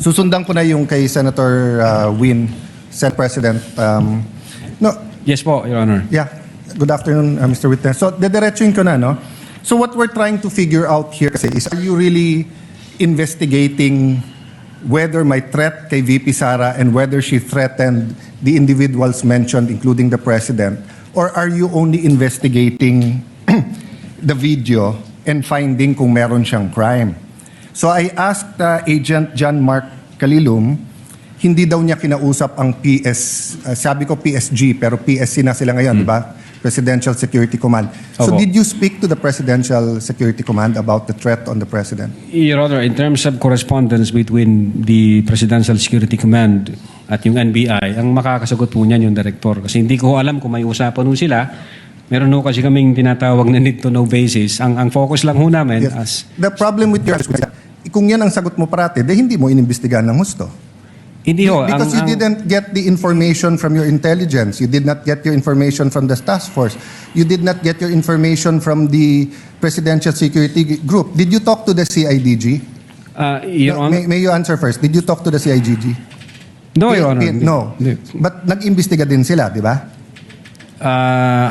Susundan ko na yung kay Senator Win, Senate President. No, Yes po, Your Honor. yeah. Good afternoon, Mr. Witness. So, dediretsuin ko na, no? So, what we're trying to figure out here kasi is, are you really investigating whether may threat kay VP Sara and whether she threatened the individuals mentioned, including the President? Or are you only investigating the video and finding kung meron siyang crime? So, I asked Agent John Mark Calilum, hindi daw niya kinausap ang sabi ko PSG, pero PSC na sila ngayon, di ba? Presidential Security Command. So Opo. did you speak to the Presidential Security Command about the threat on the President? Your Honor, in terms of correspondence between the Presidential Security Command at yung NBI, ang makakasagot po niyan yung Director. Kasi hindi ko alam kung may usapan po sila. Meron ho kasi kaming tinatawag na need to know basis. Ang focus lang ho namin Yes. The problem with your kung yan ang sagot mo parati, hindi mo inimbestigahan ng husto. Hindi ho. Because you didn't get the information from your intelligence. You did not get your information from the task force. You did not get your information from the Presidential Security Group. Did you talk to the CIDG? Your Honor, May you answer first. Did you talk to the CIDG? no, Your Honor. No. But nag-imbestiga din sila, di ba?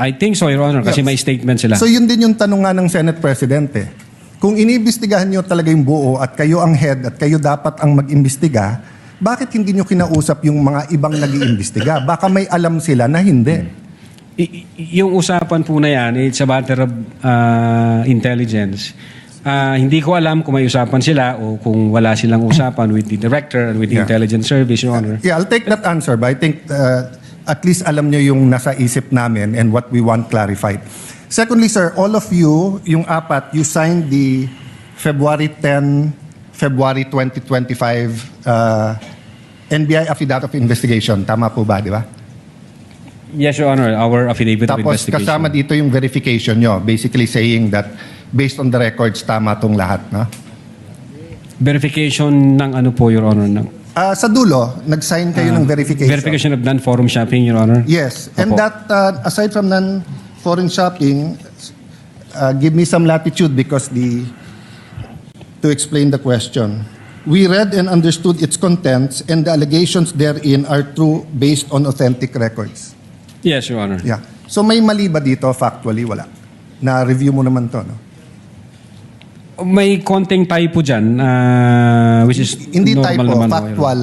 I think so, Your Honor, kasi Yes. may statement sila. So yun din yung tanong nga ng Senate President eh. Kung iniimbestigahan nyo talaga yung buo at kayo ang head at kayo dapat ang mag-imbestiga, bakit hindi nyo kinausap yung mga ibang nag-iimbestiga? Baka may alam sila na hindi. Yung usapan po na yan, it's a matter of intelligence. Hindi ko alam kung may usapan sila o kung wala silang usapan with the Director and with the Yeah. Intelligence Service, Your Honor. Yeah, I'll take that answer, but I think at least alam nyo yung nasa isip namin and what we want clarified. Secondly, sir, all of you, yung apat, you signed the February 2025 NBI Affidavit of Investigation. Tama po ba, di ba? Yes, Your Honor, our affidavit of Tapos investigation. kasama dito yung verification nyo, basically saying that based on the records, tama tong lahat. No? Verification ng ano po, Your Honor? Ng, Sa dulo, nag-sign kayo ng verification. verification of non-forum shopping, Your Honor? Yes. And Opo. that, aside from non-foreign shopping, give me some latitude because to explain the question. We read and understood its contents and the allegations therein are true based on authentic records. Yes, Your Honor. Yeah. So may mali ba dito? Factually, wala. Na-review mo naman to, no? May konting typo dyan, which is Hindi normal typo, naman. Your Honor. factual.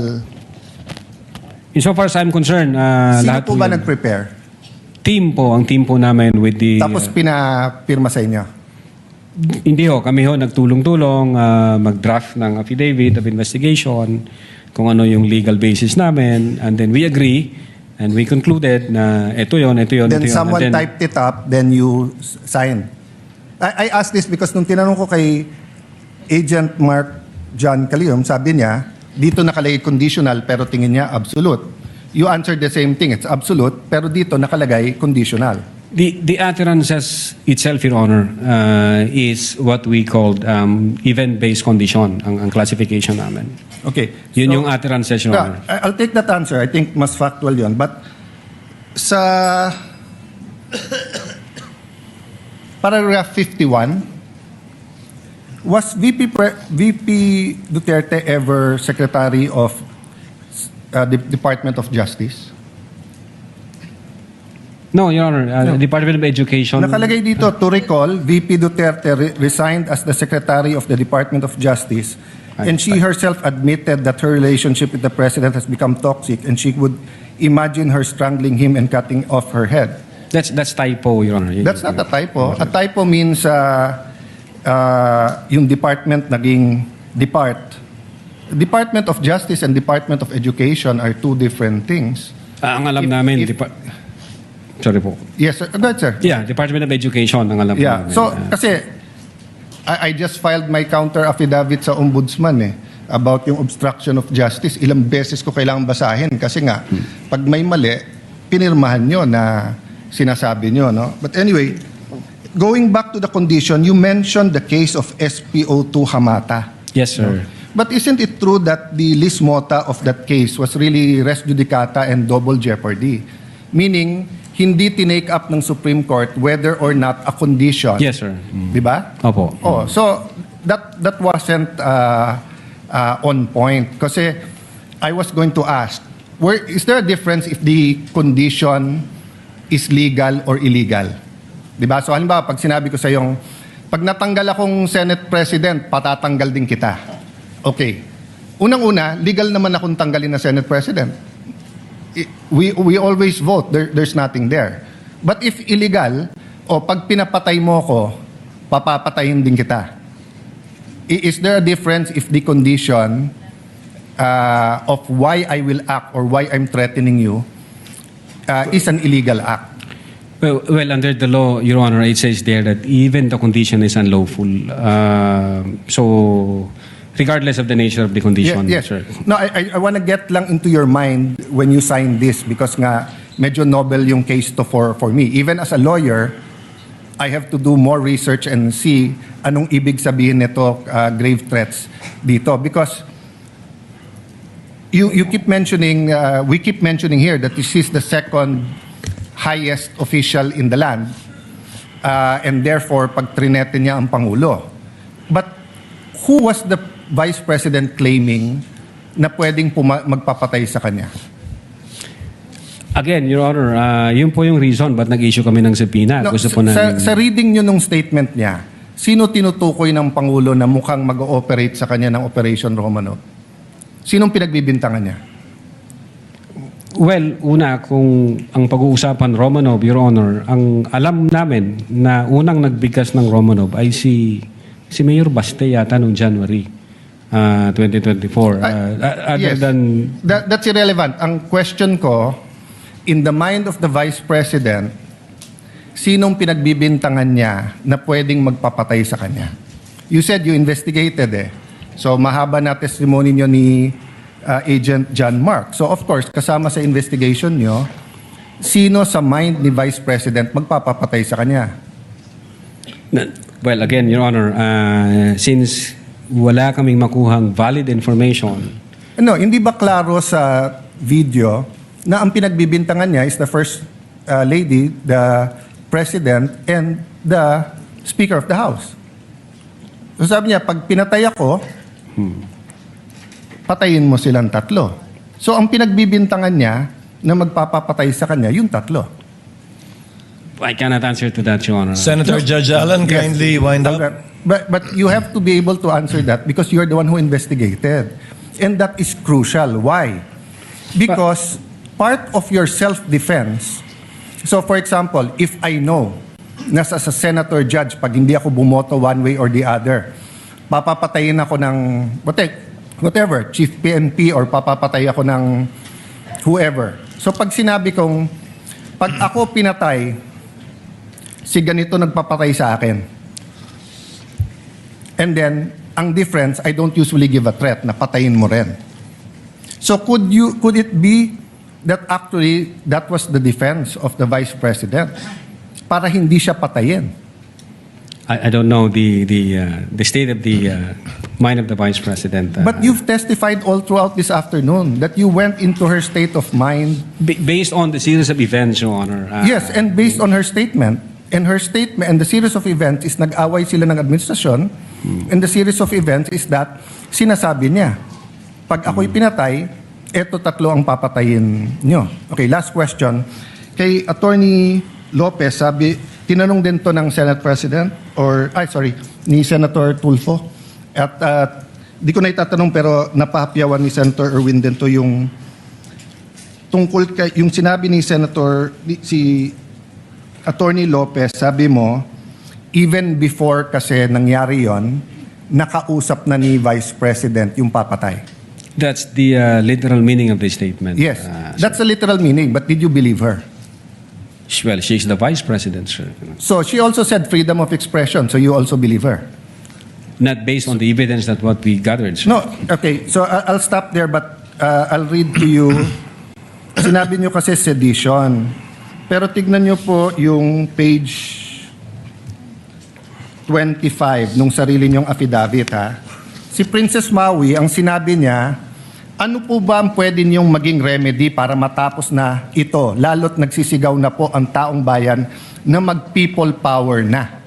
Insofar as I'm concerned, Sino lahat po ba yun. nag-prepare? Ang team po namin with the... Tapos pinapirma sa inyo? Hindi ho, kami ho nagtulong-tulong mag-draft ng affidavit of investigation, kung ano yung legal basis namin, and then we agree, and we concluded na ito yun. Then ito yun. someone And then, typed it up, then you signed. I asked this because nung tinanong ko kay Agent Mark John Calilum, sabi niya, dito nakalagay conditional pero tingin niya absolute. You answered the same thing, it's absolute, pero dito nakalagay conditional. The utterances itself, Your Honor, is what we called event-based condition, ang classification namin. Okay. Yun So, yung utterances, Your Honor. I'll take that answer. I think mas factual yun. But sa paragraph 51, was VP Duterte ever Secretary of the Department of Justice? No, Your Honor, Department of Education. Nakalagay dito, to recall, VP Duterte resigned as the Secretary of the Department of Justice and she herself admitted that her relationship with the President has become toxic and she would imagine her strangling him and cutting off her head. That's typo, Your Honor. That's not a typo. A typo means yung department naging depart. Department of Justice and Department of Education are two different things. Ang alam namin, sorry po. Yes, sir. Go ahead, sir. Yeah, Department of Education, ang alam Yeah. namin. So, kasi I just filed my counter affidavit sa ombudsman about yung obstruction of justice. Ilang beses ko kailangan basahin kasi nga, pag may mali, pinirmahan nyo na sinasabi nyo, no? But anyway, going back to the condition, you mentioned the case of SPO2 Hamata. Yes, sir. But isn't it true that the lis mota of that case was really res judicata and double jeopardy? Meaning, hindi tinake up ng Supreme Court whether or not a condition. Yes, sir. Di ba? Opo. Oh, so that wasn't on point. Kasi I was going to ask, is there a difference if the condition is legal or illegal? Diba? So halimbawa, pag sinabi ko sa yung, pag natanggal akong Senate President, patatanggal din kita. Okay. Unang-una, legal naman akong tanggalin na Senate President. We always vote. There's nothing there. But if illegal, o pag pinapatay mo ko, papapatayin din kita. Is there a difference if the condition of why I will act or why I'm threatening you is an illegal act? Well, under the law, Your Honor, it says there that even the condition is unlawful. So, regardless of the nature of the condition, Yes. sir. No, I want to get lang into your mind when you sign this because nga medyo novel yung case to for me. Even as a lawyer, I have to do more research and see anong ibig sabihin nito grave threats dito because you keep mentioning we keep mentioning here that this is the second highest official in the land and therefore pag trinete niya ang Pangulo. But who was the Vice President claiming na pwedeng magpapatay sa kanya? Again, Your Honor, yun po yung reason ba't nag-issue kami ng subpoena. No, Gusto po namin... sa reading nyo nung statement niya, sino tinutukoy ng Pangulo na mukhang mag-ooperate sa kanya ng Operation Romanov? Sinong pinagbibintangan niya? Well, una, kung ang pag-uusapan Romanov, Your Honor, ang alam namin na unang nagbigkas ng Romanov ay si Mayor Baste yata noong January 2024. Other Yes. than... That's irrelevant. Ang question ko, in the mind of the Vice President, sinong pinagbibintangan niya na pwedeng magpapatay sa kanya? You said you investigated eh. So mahaba na testimony niyo ni Agent John Mark. So of course, kasama sa investigation niyo, sino sa mind ni Vice President magpapapatay sa kanya? Well, again, Your Honor, since wala kaming makuhang valid information, No, hindi ba klaro sa video na ang pinagbibintangan niya is the First Lady, the President, and the Speaker of the House? So sabi niya, pag pinatay ako, patayin mo silang tatlo. So ang pinagbibintangan niya na magpapapatay sa kanya, yung tatlo. I cannot answer to that, Your Honor. Senator Judge Allen, Yes. kindly wind up. But you have to be able to answer that because you're the one who investigated. And that is crucial. Why? Because part of your self-defense, so for example, if I know na sa senator judge, pag hindi ako bumoto one way or the other, papapatayin ako ng whatever, chief PNP or papapatay ako ng whoever. So pag sinabi kong, pag ako pinatay, si ganito nagpapatay sa akin. And then, ang difference, I don't usually give a threat na patayin mo rin. So could it be that actually that was the defense of the Vice President para hindi siya patayin? I don't know the state of the mind of the Vice President. But you've testified all throughout this afternoon that you went into her state of mind. Based on the series of events, Your Honor. Yes, and based on her statement, and the series of events is nag-away sila ng administrasyon, and the series of events is that sinasabi niya, pag ako'y pinatay, eto tatlo ang papatayin nyo. Okay, last question. Kay Attorney Lopez, tinanong din to ng Senate President, ni Senator Tulfo. At di ko na itatanong pero napahapyawan ni Senator Erwin din to yung tungkol kay yung sinabi ni si Attorney Lopez, sabi mo, even before kasi nangyari yon, nakausap na ni Vice President yung papatay. That's the literal meaning of the statement. Yes, that's the literal meaning, but did you believe her? Well, she's the Vice President, sir. So she also said freedom of expression, so you also believe her? Not based on the evidence that what we gathered, sir. No, okay, so I'll stop there, but I'll read to you. Sinabi niyo kasi sedition. Pero tignan niyo po yung page 25 nung sarili niyong affidavit, ha? Si Princess Maui, ang sinabi niya, ano po ba ang pwede niyong maging remedy para matapos na ito, lalo't nagsisigaw na po ang taong bayan na mag-people power na?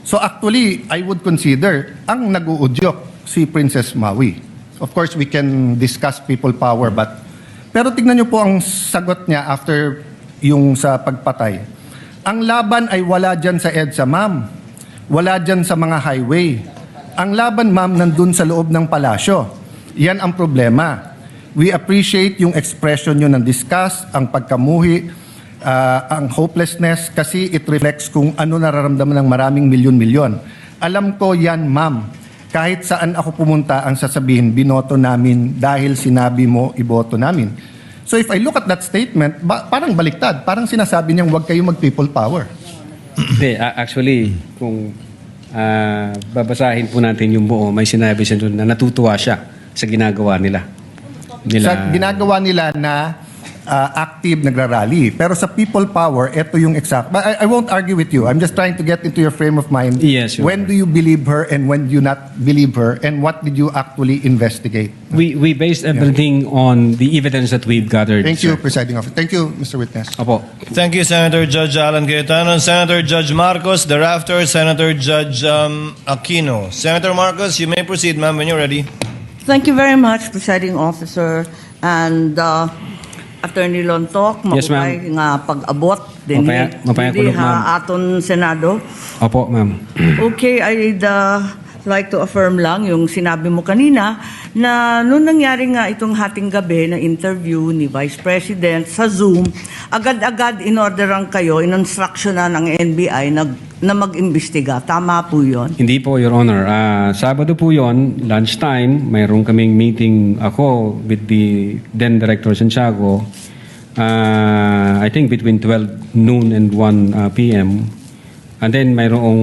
So actually, I would consider ang nag-uudyok si Princess Maui. Of course, we can discuss people power, pero tignan niyo po ang sagot niya after yung sa pagpatay. Ang laban ay wala dyan sa EDSA, ma'am. Wala dyan sa mga highway. Ang laban, ma'am, nandun sa loob ng palasyo. Yan ang problema. We appreciate yung expression nyo ng disgust, ang pagkamuhi, ang hopelessness, kasi it reflects kung ano nararamdaman ng maraming milyon-milyon. Alam ko yan, ma'am. Kahit saan ako pumunta, ang sasabihin, binoto namin dahil sinabi mo, iboto namin. So if I look at that statement, parang baliktad. Parang sinasabi niyang huwag kayo mag-people power. Hindi, actually, kung babasahin po natin yung buo, may sinabi siya doon na natutuwa siya sa ginagawa nila. Sa ginagawa nila na active nagrarally. Pero sa people power, ito yung exact. But I won't argue with you. I'm just trying to get into your frame of mind. Yes, Your when do you believe her and when do you not believe her, and what did you actually investigate? We based everything on the evidence that we've gathered. Thank you, sir. Presiding Officer. Thank you, Mr. Witness. Opo. Thank you, Senator Judge Alan Cayetano. Senator Judge Marcos, thereafter, Senator Judge Aquino. Senator Marcos, you may proceed, ma'am, when you're ready. Thank you very much, Presiding Officer. And Attorney Lontok, Yes, ma'am. mapupay nga pag-abot din Mapaya kulog, ma'am. aton Senado. Opo, ma'am. Okay, I'd like to affirm lang yung sinabi mo kanina na noong nangyari nga itong hating gabi na interview ni Vice President sa Zoom, agad-agad in-orderan kayo, in-instructionan ng NBI na mag-imbestiga. Tama po yun? Hindi po, Your Honor. Sabado po yon, lunchtime, mayroon kaming meeting ako with the then Director Santiago. I think between 12 noon and 1 p.m. And then mayroong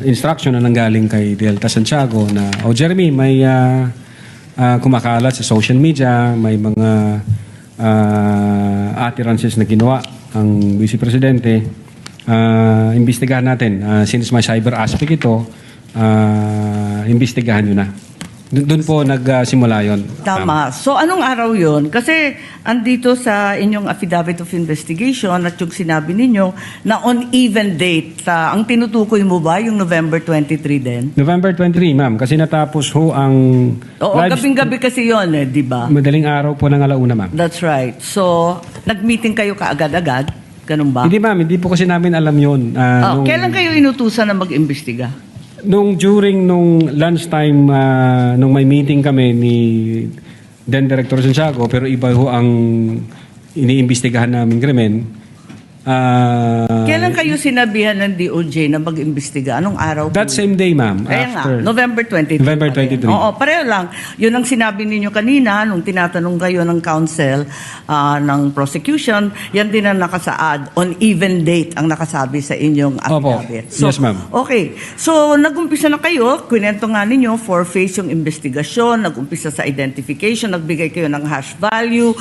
instruction na nanggaling kay Delta Santiago na, Jeremy, may kumakalat sa social media, may mga utterances na ginawa ang Vice Presidente. Imbestigahan natin. Since may cyber aspect ito, imbestigahan nyo na. Doon po nagsimula yun. Tama. So anong araw yun? Kasi andito sa inyong affidavit of investigation at yung sinabi ninyo na on even date, ang tinutukoy mo ba yung November 23 din? November 23, ma'am. Kasi natapos ho ang... Oo, gabing-gabi kasi yun di ba? Madaling araw po ng alauna, ma'am. That's right. So, nag-meeting kayo kaagad-agad? Ganun ba? Hindi, ma'am. Hindi po kasi namin alam yun. Kailan kayo inutusan na mag-imbestiga? During lunchtime, nung may meeting kami ni then Director Santiago, pero iba ho ang iniimbestigahan namin krimen. Kailan kayo sinabihan ng DOJ na mag-imbestiga? Anong araw po? That same day, ma'am. Kaya nga, After. November 23. November pa rin. 23. Oo, pareho lang. Yun ang sinabi ninyo kanina nung tinatanong kayo ng counsel ng prosecution. Yan din ang nakasaad. On even date ang nakasabi sa inyong Opo. affidavit. Yes, ma'am. Okay. So, nag-umpisa na kayo. Kwento nga ninyo, 4-phase yung investigasyon. Nag-umpisa sa identification. Nagbigay kayo ng hash value.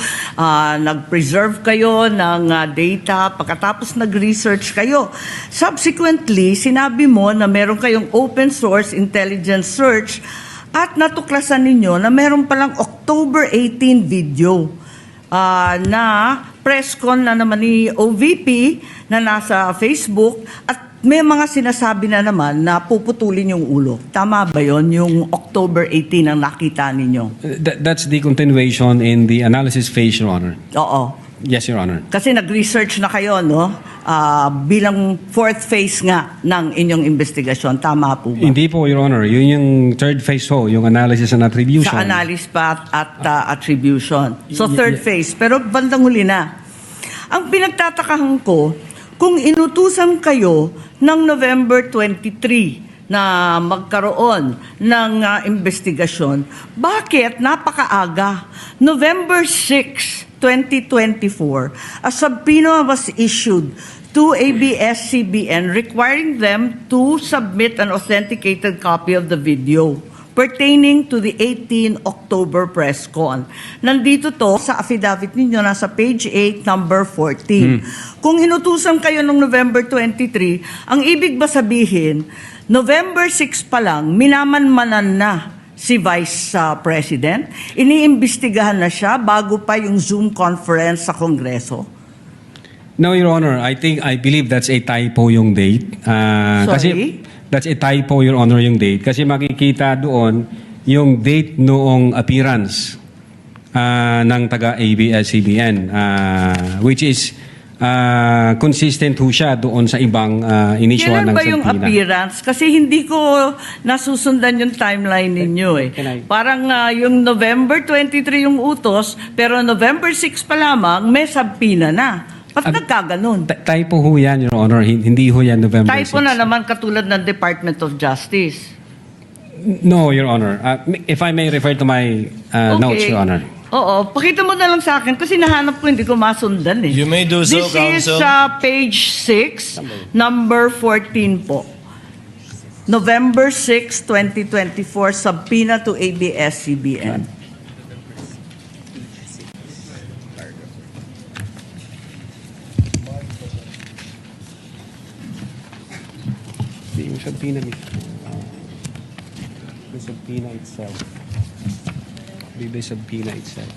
Nag-preserve kayo ng data. Pagkatapos nag-research kayo. Subsequently, sinabi mo na meron kayong open source intelligence search at natuklasan ninyo na meron palang October 18 video na press con na naman ni OVP na nasa Facebook at may mga sinasabi na naman na puputulin yung ulo. Tama ba yon yung October 18 ang nakita ninyo? That's the continuation in the analysis phase, Your Honor. Oo. Yes, Your Honor. Kasi nag-research na kayo, no? Bilang fourth phase nga ng inyong investigasyon. Tama po ba? Hindi po, Your Honor. Yun yung third phase ho, yung analysis and attribution. Sa analysis pa at attribution. So third phase. Pero bandang huli na. Ang pinagtatakahan ko, kung inutusan kayo ng November 23 na magkaroon ng investigasyon, bakit napakaaga? November 6, 2024, a subpoena was issued to ABS-CBN requiring them to submit an authenticated copy of the video pertaining to the 18 October press con. Nandito to sa affidavit ninyo, nasa page 8, number 14. Kung inutusan kayo noong November 23, ang ibig ba sabihin, November 6 pa lang, minamanmanan na si Vice President? Iniimbestigahan na siya bago pa yung Zoom conference sa Kongreso? No, Your Honor. I believe that's a typo yung date. Sorry? Kasi That's a typo, Your Honor, yung date. Kasi makikita doon yung date noong appearance ng taga-ABS-CBN, which is consistent ho siya doon sa ibang inisyoan Kailan ng ba yung subpoena. appearance? Kasi hindi ko nasusundan yung timeline ninyo eh. Can I- Parang yung November 23 yung utos, pero November 6 pa lamang, may subpoena na. Ba't nagkaganon? Typo ho yan, Your Honor. Hindi ho yan November 6. Typo na naman katulad ng Department of Justice. No, Your Honor. If I may refer to my notes, Your Honor. Oo, pakita mo na lang sa akin kasi nahanap ko hindi ko masundan eh. You may do so, This is Counsel. page 6, number 14 po. November 6, 2024, subpoena to ABS-CBN. Hindi yung subpoena mismo. The subpoena itself. The subpoena itself.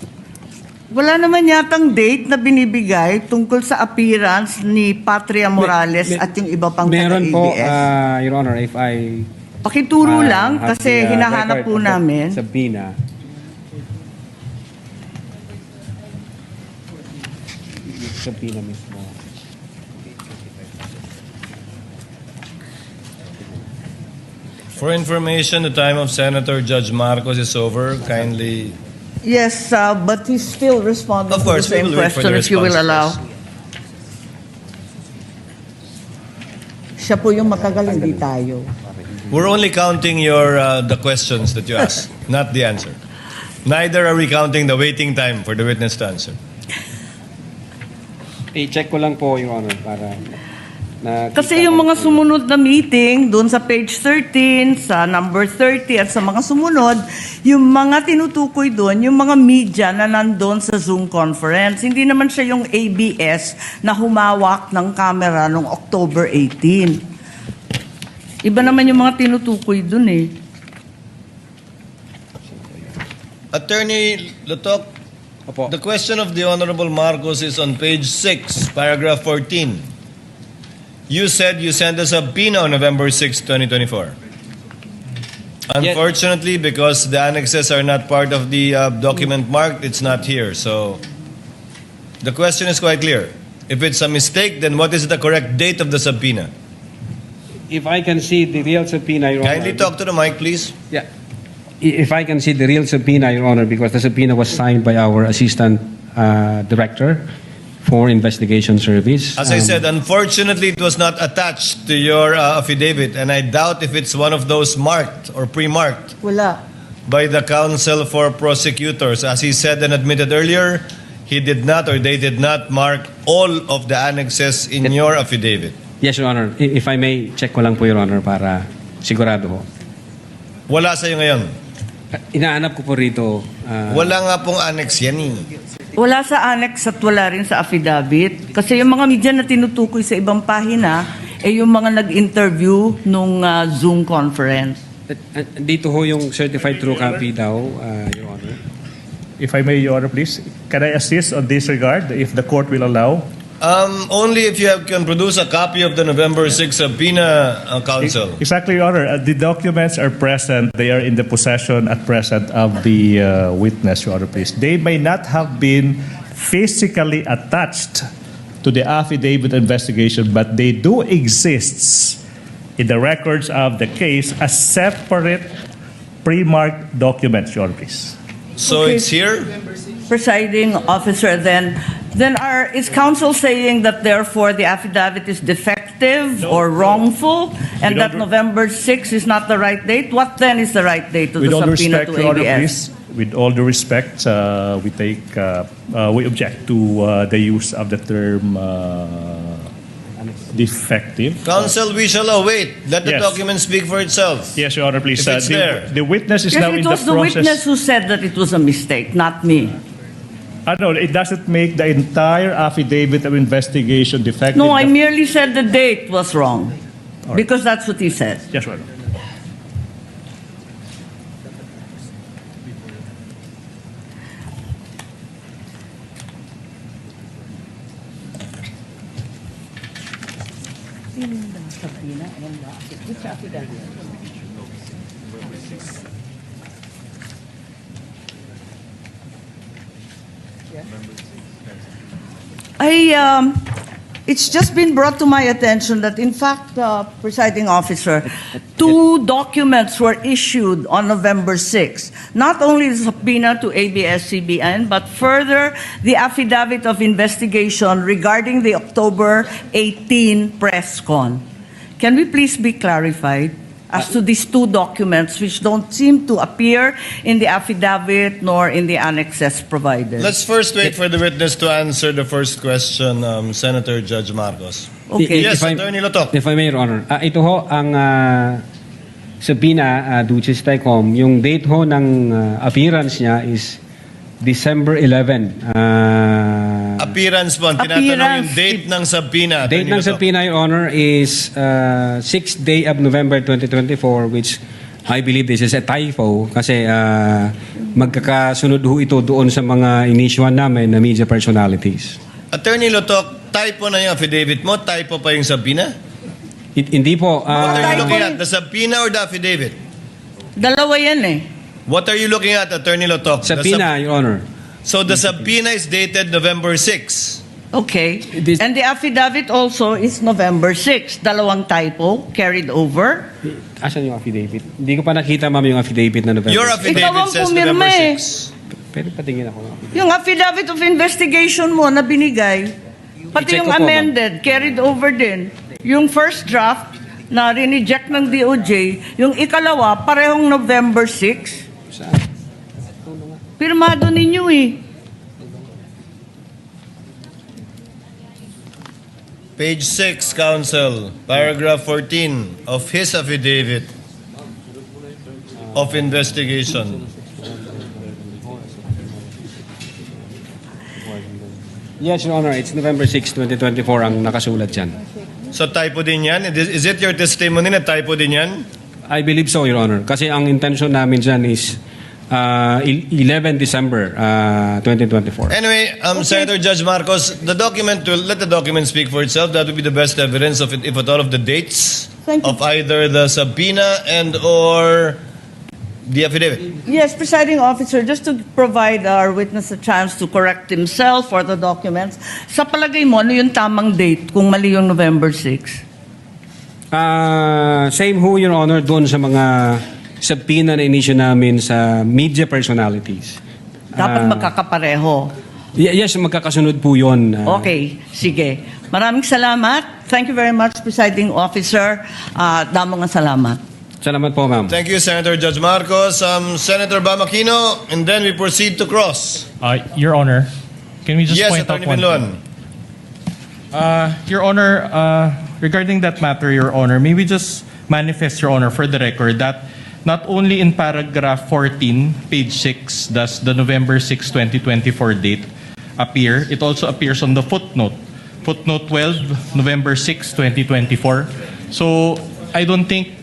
Wala naman yatang date na binibigay tungkol sa appearance ni Patria Morales at yung iba pang Meron po, taga-ABS. Your Honor, if I Pakituro lang have kasi the, hinahanap record po of the namin. Subpoena. Yung subpoena mismo. For information, the time of Senator Judge Marcos is over. Kindly. Yes, but he's still responding Of to course, the we same will wait for question the if you will response allow. first. Siya po yung matagal, hindi tayo. We're only counting your the questions that you asked, not the answer. Neither are we counting the waiting time for the witness to answer. I-check ko lang po, Your Honor, para Kasi yung mga sumunod na meeting, doon sa page 13, sa number 30, at sa mga sumunod, yung mga tinutukoy doon, yung mga media na nandun sa Zoom conference. Hindi naman siya yung ABS na humawak ng camera noong October 18. Iba naman yung mga tinutukoy doon eh. Attorney Lutok, Opo. the question of the Honorable Marcos is on page 6, paragraph 14. You said you sent us a subpoena on November 6, 2024. Unfortunately, because the annexes are not part of the document marked, it's not here. So the question is quite clear. If it's a mistake, then what is the correct date of the subpoena? If I can see the real subpoena, Your Honor. Kindly talk to the mic, please. Yeah. If I can see the real subpoena, Your Honor, because the subpoena was signed by our Assistant Director for Investigation Service. As I said, unfortunately, it was not attached to your affidavit, and I doubt if it's one of those marked or pre-marked Wala. by the counsel for prosecutors. As he said and admitted earlier, he did not or they did not mark all of the annexes in your affidavit. Yes, Your Honor. If I may, check ko lang po, Your Honor, para sigurado ho. Wala sa'yo ngayon. Inaanap ko po rito. Wala nga pong annex yan eh. Wala sa annex at wala rin sa affidavit. Kasi yung mga media na tinutukoy sa ibang pahina, yung mga nag-interview nung Zoom conference. Dito ho yung certified true copy daw, Your Honor. If I may, Your Honor, please, can I assist on this regard, if the court will allow? Only if you can produce a copy of the November 6 subpoena, counsel. Exactly, Your Honor. The documents are present. They are in the possession at present of the witness, Your Honor, please. They may not have been physically attached to the affidavit investigation, but they do exist in the records of the case as separate pre-marked documents, Your Honor, please. So Okay. it's here? Presiding officer, then is counsel saying that therefore the affidavit is defective or wrongful and With that all- November 6 is not the right date? What then is the right date to With the all due subpoena respect, to Your Honor, ABS? please, with all due respect, we object to the use of the term defective. Counsel, we shall await. Let the Yes. document speak for itself. Yes, Your Honor, please. If it's there. The witness is Yes, now it in the was the witness process. who said that it was a mistake, not me. No, it doesn't make the entire affidavit of investigation defective. No, I merely said the date was wrong. right. Because that's what he said. Yes, Your Honor. It's just been brought to my attention that, in fact, presiding officer, two documents were issued on November 6. Not only the subpoena to ABS-CBN, but further the affidavit of investigation regarding the October 18 press con. Can we please be clarified as to these two documents which don't seem to appear in the affidavit nor in the annexes provided? Let's first wait for the witness to answer the first question, Senator Judge Marcos. Okay. Yes, If I- Attorney Lotok. If I may, Your Honor. Ito ho, ang subpoena, Duces Tycom, yung date ho ng appearance niya is December 11. Appearance po. Ang tinatanong yung Appearance. date ng subpoena. Date Attorney ng Lotok. subpoena, Your Honor, is 6th day of November 2024, which I believe this is a typo kasi magkakasunod ho ito doon sa mga inisyuan namin na media personalities. Attorney Lotok, typo na yung affidavit mo, typo pa yung subpoena? Hindi po. What are you typo looking yung- at? The subpoena or the affidavit? Dalawa yan eh. What are you looking at, Attorney Lotok? The Subpoena, Your Honor. So the subpoena is dated November 6. Okay. This- And the affidavit also is November 6. Dalawang typo carried over. Asan yung affidavit? Hindi ko pa nakita, ma'am, yung affidavit na November. Your Ikaw affidavit ang says pumirma November eh. 6. Pwede patingin ako ng affidavit. Yung affidavit of investigation mo na binigay, pati I-check yung ko po, amended, carried over din. Yung first draft na rineject ng DOJ, yung ikalawa, parehong November 6. Saan? Pirmado ninyo eh. Page 6, Counsel, paragraph 14 of his affidavit of investigation. Yes, Your Honor. It's November 6, 2024 ang nakasulat dyan. So typo din yan? Is it your testimony na typo din yan? I believe so, Your Honor. Kasi ang intention namin dyan is 11 December 2024. Anyway, Senator Judge Marcos, the document will let the document speak for itself. That would be the best evidence of it, if at all, of the dates Thank you. of either the subpoena and or the affidavit. Yes, presiding officer, just to provide our witness a chance to correct himself or the documents, sa palagay mo, ano yung tamang date kung mali yung November 6? Same ho, Your Honor, doon sa mga subpoena na inisyu namin sa media personalities. Dapat magkakapareho. Yes, magkakasunod po yun. Okay, sige. Maraming salamat. Thank you very much, presiding officer. Damo nga salamat. Salamat po, ma'am. Thank you, Senator Judge Marcos. Senator Bamakino, and then we proceed to cross. Your Honor, can we just Yes, point out Attorney one Binlon. thing? Your Honor, regarding that matter, Your Honor, may we just manifest, Your Honor, for the record, that not only in paragraph 14, page 6, does the November 6, 2024 date appear, it also appears on the footnote. Footnote 12, November 6, 2024. So, I don't think,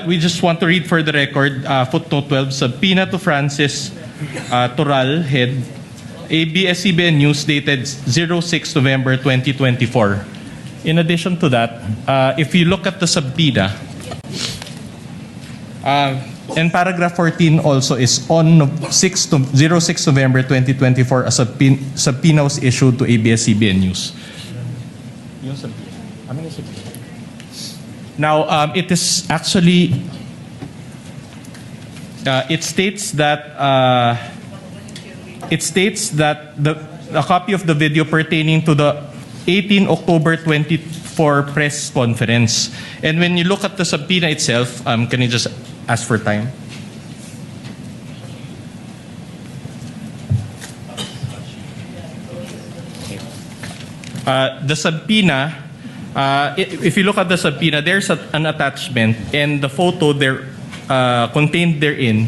we just want to read for the record, footnote 12, subpoena to Francis Toral, head, ABS-CBN News, dated 06 November 2024. In addition to that, if you look at the subpoena, and paragraph 14 also is on 06 November 2024, a subpoena was issued to ABS-CBN News. Now, it is actually, it states that a copy of the video pertaining to the 18 October 24 press conference. And when you look at the subpoena itself, can you just ask for time? The subpoena, if you look at the subpoena, there's an attachment, and the photo there contained therein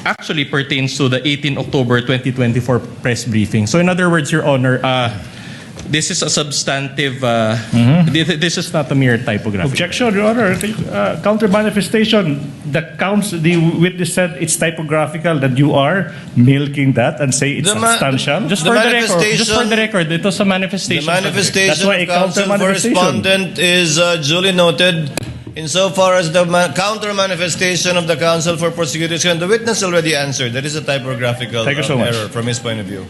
actually pertains to the 18 October 2024 press briefing. So in other words, Your Honor, this is a substantive. This is not a mere typographical. Objection, Your Honor. Counter manifestation. The witness said it's typographical, that you are milking that and say it's The ma- substantial. Just The for the record. Just for the manifestation- record. Ito sa The manifestation. That's manifestation why a of counsel for counter-manifestation. respondent is duly noted. Insofar as the counter manifestation of the counsel for prosecution, the witness already answered. That is a typographical Thank you so much. error from his point of view.